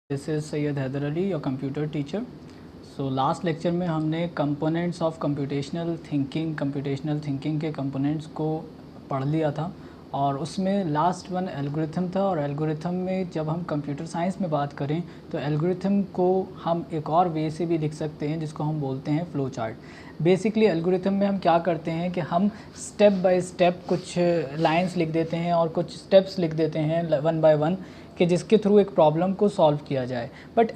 This is Syed Haider Ali, your computer teacher. So last lecture में हमने components of computational thinking के components को पढ़ लिया था और उसमें लास्ट वन एल्गोरिथम था। और एल्गोरिथम में जब हम कंप्यूटर साइंस में बात करें तो एल्गोरिथम को हम एक और वे से भी लिख सकते हैं जिसको हम बोलते हैं फ़्लो चार्ट। बेसिकली एल्गोरिथम में हम क्या करते हैं कि हम स्टेप बाय स्टेप कुछ लाइंस लिख देते हैं और कुछ स्टेप्स लिख देते हैं वन बाय वन कि जिसके थ्रू एक प्रॉब्लम को सॉल्व किया जाए। बट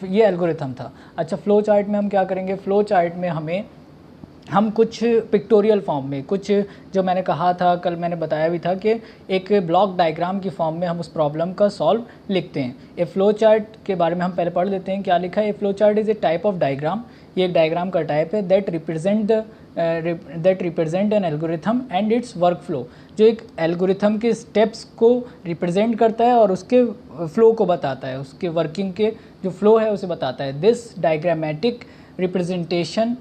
ये एल्गोरिथम था। अच्छा, फ़्लो चार्ट में हम क्या करेंगे? फ़्लो चार्ट में हम कुछ पिक्टोरियल फॉर्म में, कुछ जो मैंने कहा था कल, मैंने बताया भी था कि एक ब्लॉक डायग्राम की फॉर्म में हम उस प्रॉब्लम का सॉल्व लिखते हैं। ए फ़्लो चार्ट के बारे में हम पहले पढ़ लेते हैं क्या लिखा है। A flowchart is a type of diagram, ये एक डायग्राम का टाइप है that represent an algorithm and its workflow, जो एक एल्गोरिथम के स्टेप्स को रिप्रेजेंट करता है और उसके फ्लो को बताता है, उसके वर्किंग के जो फ्लो है उसे बताता है। This diagrammatic representation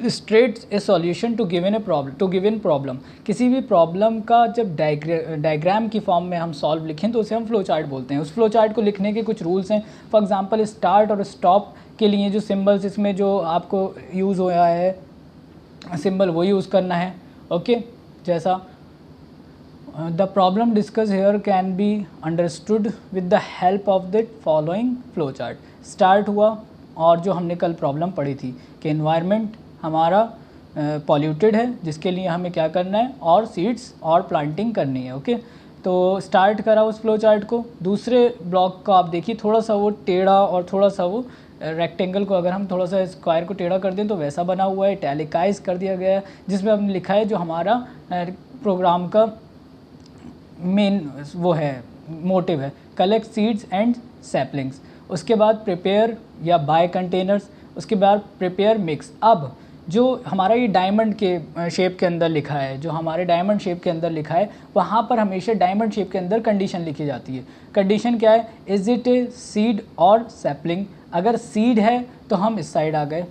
states a solution to given problem. किसी भी प्रॉब्लम का जब डायग्राम की फॉर्म में हम सॉल्व लिखें तो उसे हम फ्लो चार्ट बोलते हैं। उस फ्लो चार्ट को लिखने के कुछ रूल्स हैं। फॉर एग्जांपल, स्टार्ट और स्टॉप के लिए जो सिंबल्स इसमें जो आपको यूज़ हुआ है सिंबल वो यूज़ करना है। ओके, जैसा the problem discuss hair can be understood with the help of the following flow chart. Start हुआ और जो हमने कल प्रॉब्लम पढ़ी थी कि एनवायरनमेंट हमारा पॉल्यूटेड है जिसके लिए हमें क्या करना है, और सीड्स और प्लांटिंग करनी है। ओके, तो स्टार्ट करा उस फ्लो चार्ट को। दूसरे ब्लॉक को आप देखिए, थोड़ा सा वो टेढ़ा और थोड़ा सा वो रेक्टेंगल को अगर हम थोड़ा सा स्क्वायर को टेढ़ा कर दें तो वैसा बना हुआ है, इटैलिकाइज कर दिया गया है, जिसमें हमने लिखा है जो हमारा प्रोग्राम का मेन वो है, मोटिव है, कलेक्ट सीड्स एंड सैपलिंग्स। उसके बाद प्रिपेयर या बाय कंटेनर्स, उसके बाद प्रिपेयर मिक्स। अब जो हमारा ये डायमंड के शेप के अंदर लिखा है, जो हमारे डायमंड शेप के अंदर लिखा है, वहाँ पर हमेशा डायमंड शेप के अंदर कंडीशन लिखी जाती है। कंडीशन क्या है? इज़ इट ए सीड और सैपलिंग। अगर सीड है तो हम इस साइड आ गए,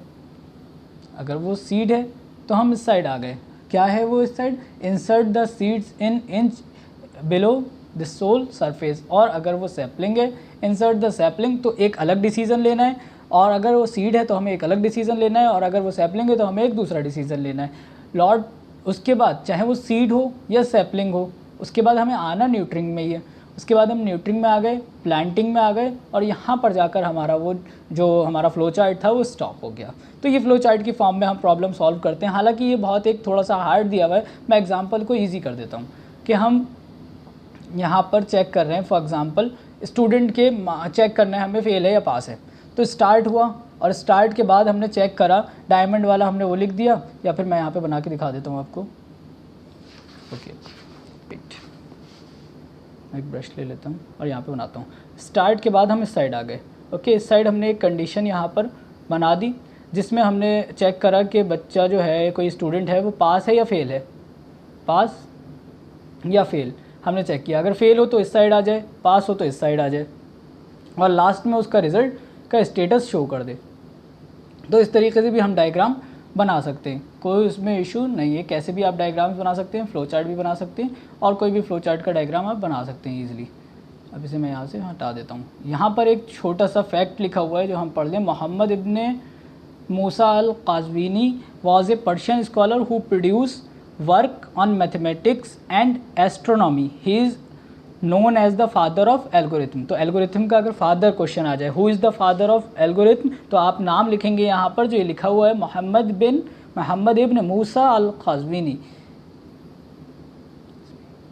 अगर वो सीड है तो हम इस साइड आ गए। क्या है वो इस side? Insert the seeds in inch below the soil surface. और अगर वो सैपलिंग है, इंसर्ट द सैपलिंग, तो एक अलग डिसीजन लेना है। और अगर वो सीड है तो हमें एक अलग डिसीजन लेना है, और अगर वो सैपलिंग है तो हमें एक दूसरा डिसीजन लेना है। लॉर्ड, उसके बाद चाहे वो सीड हो या सैपलिंग हो, उसके बाद हमें आना न्यूट्रिंग में ही है। उसके बाद हम न्यूट्रिंग में आ गए, प्लांटिंग में आ गए, और यहाँ पर जाकर हमारा वो जो हमारा फ्लो चार्ट था वो स्टॉप हो गया। तो ये फ्लो चार्ट की फॉर्म में हम प्रॉब्लम सॉल्व करते हैं। हालांकि ये बहुत एक थोड़ा सा हार्ड दिया हुआ है, मैं एग्जांपल को ईजी कर देता हूँ कि हम यहाँ पर चेक कर रहे हैं। फॉर एग्जांपल, स्टूडेंट के चेक करना है हमें फेल है या पास है। तो स्टार्ट हुआ और स्टार्ट के बाद हमने चेक करा, डायमंड वाला हमने वो लिख दिया, या फिर मैं यहाँ पे बना के दिखा देता हूँ आपको। ओके, एक ब्रश ले लेता हूँ और यहाँ पे बनाता हूँ। स्टार्ट के बाद हम इस साइड आ गए। ओके, इस साइड हमने एक कंडीशन यहाँ पर बना दी जिसमें हमने चेक करा कि बच्चा जो है, कोई स्टूडेंट है, वो पास है या फेल है, पास या फेल हमने चेक किया। अगर फेल हो तो इस साइड आ जाए, पास हो तो इस साइड आ जाए, और लास्ट में उसका रिज़ल्ट का स्टेटस शो कर दे। तो इस तरीके से भी हम डायग्राम बना सकते हैं, कोई उसमें इशू नहीं है। कैसे भी आप डायग्राम्स बना सकते हैं, फ्लो चार्ट भी बना सकते हैं, और कोई भी फ्लो चार्ट का डायग्राम आप बना सकते हैं ईजिली। अब इसे मैं यहाँ से हटा देता हूँ। यहाँ पर एक छोटा सा फैक्ट लिखा हुआ है जो हम पढ़ लें। Muhammad ibn Musa al Qazwini was a Persian scholar who produce work on mathematics and astronomy. He is known as the father of algorithm. तो एल्गोरिथम का अगर फादर क्वेश्चन आ जाए, who is the father of algorithm, तो आप नाम लिखेंगे यहाँ पर जो ये लिखा हुआ है, मोहम्मद इब्न मूसा अल काज़वीनी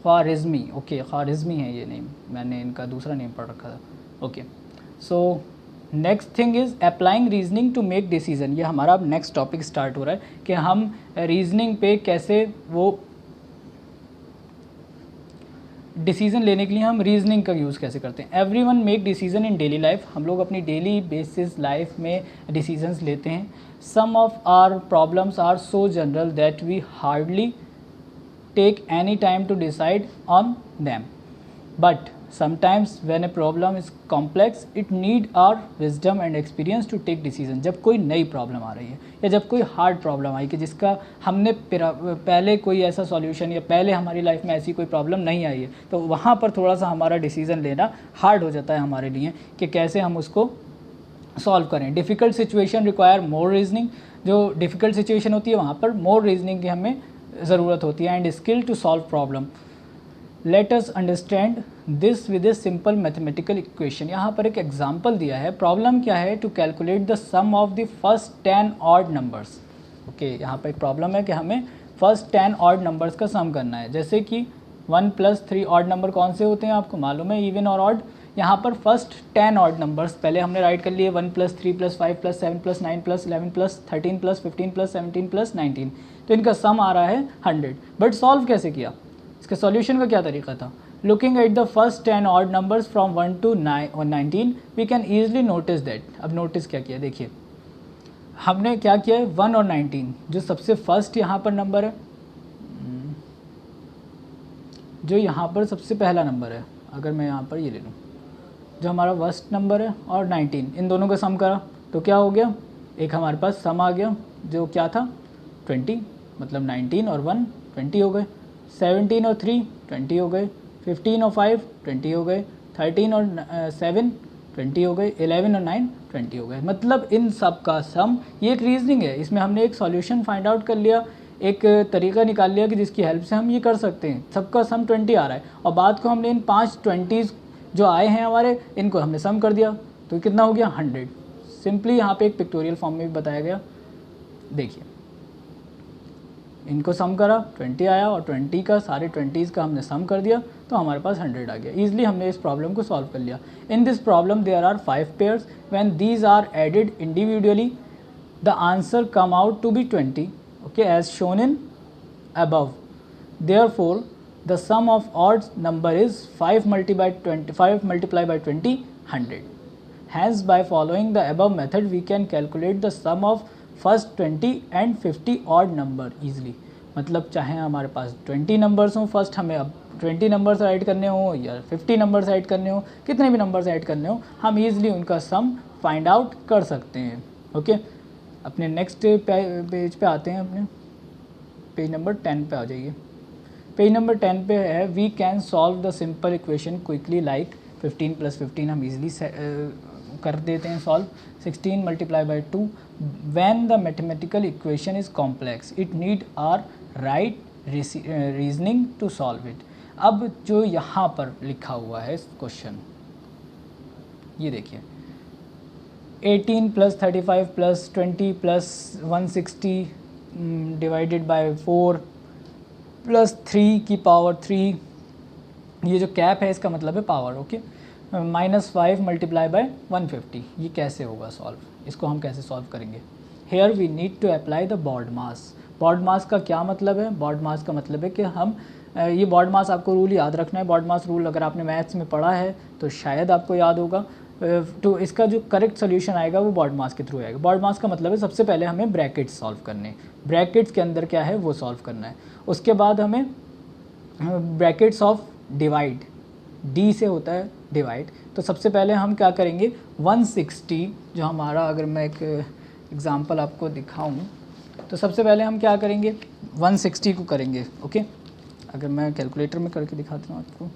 ख्वारिज़मी। ओके, ख्वारिज़मी है ये नेम, मैंने इनका दूसरा नेम पढ़ रखा था। Okay, so next thing is applying reasoning to make decision. ये हमारा अब नेक्स्ट टॉपिक स्टार्ट हो रहा है कि हम रीजनिंग पे कैसे वो डिसीज़न लेने के लिए हम रीजनिंग का यूज़ कैसे करते हैं। Everyone make decision in daily life. हम लोग अपनी डेली बेसिस लाइफ में डिसीजंस लेते हैं। Some of our problems are so general that we hardly take any time to decide on them, but Sometimes when a problem is complex, it need our wisdom and experience to take decision. जब कोई नई problem आ रही है या जब कोई hard problem आई कि जिसका हमने पहले कोई ऐसा सॉल्यूशन या पहले हमारी लाइफ में ऐसी कोई प्रॉब्लम नहीं आई है, तो वहाँ पर थोड़ा सा हमारा डिसीज़न लेना हार्ड हो जाता है हमारे लिए कि कैसे हम उसको सॉल्व करें. Difficult situation require more reasoning. जो डिफ़िकल्ट सिचुएशन होती है वहाँ पर मोर रीजनिंग की हमें ज़रूरत होती है. And skill to solve problem. Let us understand this with a simple mathematical equation. यहाँ पर एक एग्जाम्पल दिया है. प्रॉब्लम क्या है? To calculate the sum of the first 10 odd numbers. Okay, यहाँ पर एक प्रॉब्लम है कि हमें फर्स्ट 10 ऑड नंबर्स का सम करना है. जैसे कि 1 + 3 ऑड नंबर कौन से होते हैं आपको मालूम है, इवन और ऑड. यहाँ पर फर्स्ट 10 ऑड नंबर्स पहले हमने राइट कर लिए. 1 + 3 + 5 + 7 + 9 + 11 + 13 + 15 + 17 + 19. तो इनका सम आ रहा है 100. बट सॉल्व कैसे किया? इसके सॉल्यूशन का क्या तरीका था? Looking at the first 10 odd numbers from 1 to 19 we can easily notice that. अब नोटिस क्या किया देखिए, हमने क्या किया है, 1 और 19 जो सबसे फर्स्ट यहाँ पर नंबर है, जो यहाँ पर सबसे पहला नंबर है, अगर मैं यहाँ पर ये ले लूँ जो हमारा फर्स्ट नंबर है और 19, इन दोनों का सम करा तो क्या हो गया, एक हमारे पास सम आ गया जो क्या था 20. मतलब 19 और 1 20 हो गए, 17 और 3 20 हो गए, 15 और 5 20 हो गए, 13 और 7 20 हो गए, 11 और 9 20 हो गए. मतलब इन सब का सम, ये एक रीजनिंग है. इसमें हमने एक सॉल्यूशन फाइंड आउट कर लिया, एक तरीका निकाल लिया कि जिसकी हेल्प से हम ये कर सकते हैं. सबका सम 20 आ रहा है और बाद को हमने इन 5 20s जो आए हैं हमारे, इनको हमने सम कर दिया तो कितना हो गया 100. सिंपली यहाँ पे एक पिक्टोरियल फॉर्म में भी बताया गया. देखिए इनको सम करा 20 आया और 20 का सारे 20s का हमने सम कर दिया तो हमारे पास 100 आ गया. ईजिली हमने इस प्रॉब्लम को सॉल्व कर लिया. In this problem there are 5 pairs. When these are added individually the answer come out to be 20. Okay, as shown in above. Therefore the sum of odd number is 5 multiplied by 20 100. Hence by following the above method we can calculate the sum of first 20 and 50 odd number easily. मतलब चाहे हमारे पास 20 numbers हों, first हमें अब 20 numbers add करने हो या 50 numbers add करने हो, कितने भी नंबर्स ऐड करने हो, हम ईजिली उनका सम फाइंड आउट कर सकते हैं. ओके, अपने नेक्स्ट पेज पे आते हैं. अपने पेज नंबर 10 पे आ जाइए. पेज नंबर 10 पे है we can solve the simple equation quickly like 15 + 15 हम इजीली कर देते हैं solve. 16 × 2 when the mathematical equation is complex it need our right reasoning to solve it. अब जो यहाँ पर लिखा हुआ है क्वेश्चन, ये देखिए 18 + 35 + 20 + 160 डिवाइडेड बाय 4 +3 की पावर 3. ये जो कैप है इसका मतलब है पावर. ओके, -5 × 150. ये कैसे होगा सॉल्व? इसको हम कैसे सॉल्व करेंगे? Here we need to apply the BODMAS. BODMAS का क्या मतलब है? बॉड मास का मतलब है कि हम ये बॉड मास, आपको रूल याद रखना है. बॉड मास रूल अगर आपने मैथ्स में पढ़ा है तो शायद आपको याद होगा. तो इसका जो करेक्ट सोल्यूशन आएगा वो बॉड मास के थ्रू आएगा. बॉड मास का मतलब है सबसे पहले हमें ब्रैकेट्स सॉल्व करने, ब्रैकेट्स के अंदर क्या है वो सॉल्व करना है. उसके बाद हमें ब्रैकेट्स ऑफ डिवाइड, डी से होता है डिवाइड. तो सबसे पहले हम क्या करेंगे 160 जो हमारा, अगर मैं एक एग्ज़ाम्पल आपको दिखाऊं तो सबसे पहले हम क्या करेंगे 160 को करेंगे. ओके, अगर मैं कैलकुलेटर में करके दिखाता हूँ आपको,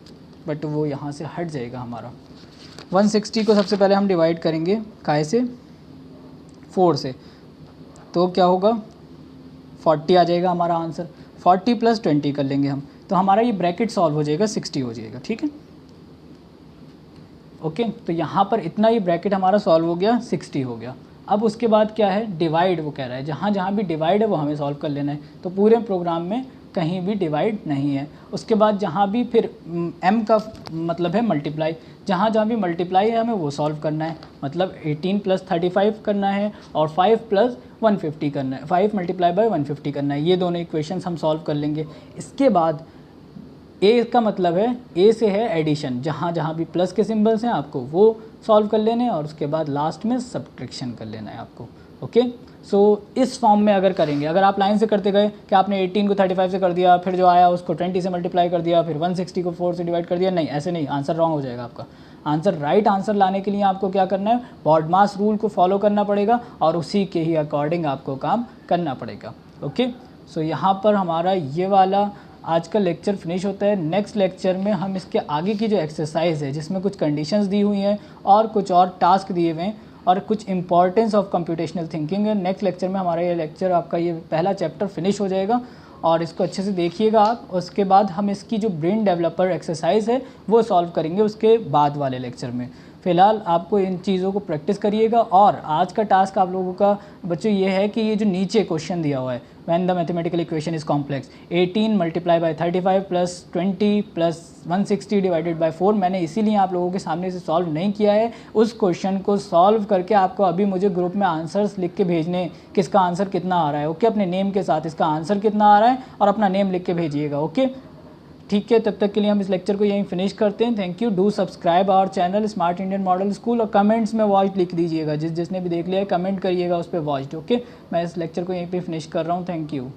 बट वो यहाँ से हट जाएगा हमारा. 160 को सबसे पहले हम डिवाइड करेंगे काय से, 4 से. तो क्या होगा 40 आ जाएगा हमारा आंसर. 40 + 20 कर लेंगे हम तो हमारा ये ब्रैकेट सॉल्व हो जाएगा, 60 हो जाएगा. ठीक है, ओके. तो यहाँ पर इतना ही ब्रैकेट हमारा सॉल्व हो गया, 60 हो गया. अब उसके बाद क्या है डिवाइड, वो कह रहा है जहाँ जहाँ भी डिवाइड है वो हमें सॉल्व कर लेना है. तो पूरे प्रोग्राम में कहीं भी डिवाइड नहीं है. उसके बाद जहाँ भी फिर m का मतलब है मल्टीप्लाई, जहाँ जहाँ भी मल्टीप्लाई है हमें वो सॉल्व करना है. मतलब 18 + 35 करना है और 5 + 150 करना है, 5 × 150 करना है. ये दोनों इक्वेशंस हम सॉल्व कर लेंगे. इसके बाद ए का मतलब है, ए से है एडिशन, जहाँ जहाँ भी प्लस के सिंबल्स हैं आपको वो सॉल्व कर लेने हैं और उसके बाद लास्ट में सब्ट्रैक्शन कर लेना है आपको. ओके। सो इस फॉर्म में अगर करेंगे, अगर आप लाइन से करते गए कि आपने 18 को 35 से कर दिया, फिर जो आया उसको 20 से मल्टीप्लाई कर दिया, फिर 160 को 4 से डिवाइड कर दिया, नहीं ऐसे नहीं, आंसर रॉन्ग हो जाएगा आपका। आंसर राइट आंसर लाने के लिए आपको क्या करना है, बॉडमास रूल को फॉलो करना पड़ेगा और उसी के ही अकॉर्डिंग आपको काम करना पड़ेगा। ओके। सो यहाँ पर हमारा ये वाला आज का लेक्चर फिनिश होता है। नेक्स्ट लेक्चर में हम इसके आगे की जो एक्सरसाइज है जिसमें कुछ कंडीशंस दी हुई हैं और कुछ और टास्क दिए हुए हैं और कुछ इंपॉर्टेंस ऑफ कंप्यूटेशनल थिंकिंग है, नेक्स्ट लेक्चर में हमारा ये लेक्चर, आपका ये पहला चैप्टर फिनिश हो जाएगा और इसको अच्छे से देखिएगा आप। उसके बाद हम इसकी जो ब्रेन डेवलपर एक्सरसाइज है वो सॉल्व करेंगे उसके बाद वाले लेक्चर में। फ़िलहाल आपको इन चीज़ों को प्रैक्टिस करिएगा। और आज का टास्क आप लोगों का बच्चों ये है कि ये जो नीचे क्वेश्चन दिया हुआ है, when the mathematical equation is complex 18 multiply by 35 plus 20 plus 160 divided by 4, मैंने इसीलिए आप लोगों के सामने से सॉल्व नहीं किया है। उस क्वेश्चन को सॉल्व करके आपको अभी मुझे ग्रुप में आंसर्स लिख के भेजने, किसका आंसर कितना आ रहा है। ओके, अपने नेम के साथ इसका आंसर कितना आ रहा है और अपना नेम लिख के भेजिएगा। ओके, ठीक है, तब तक के लिए हम इस लेक्चर को यहीं फिनिश करते हैं। Thank you. Do subscribe our channel smart Indian model school और कमेंट्स में वॉच लिख दीजिएगा, जिसने भी देख लिया है कमेंट करिएगा उस पर वॉच। ओके, मैं इस लेक्चर को यहीं पे फिनिश कर रहा हूँ। Thank you.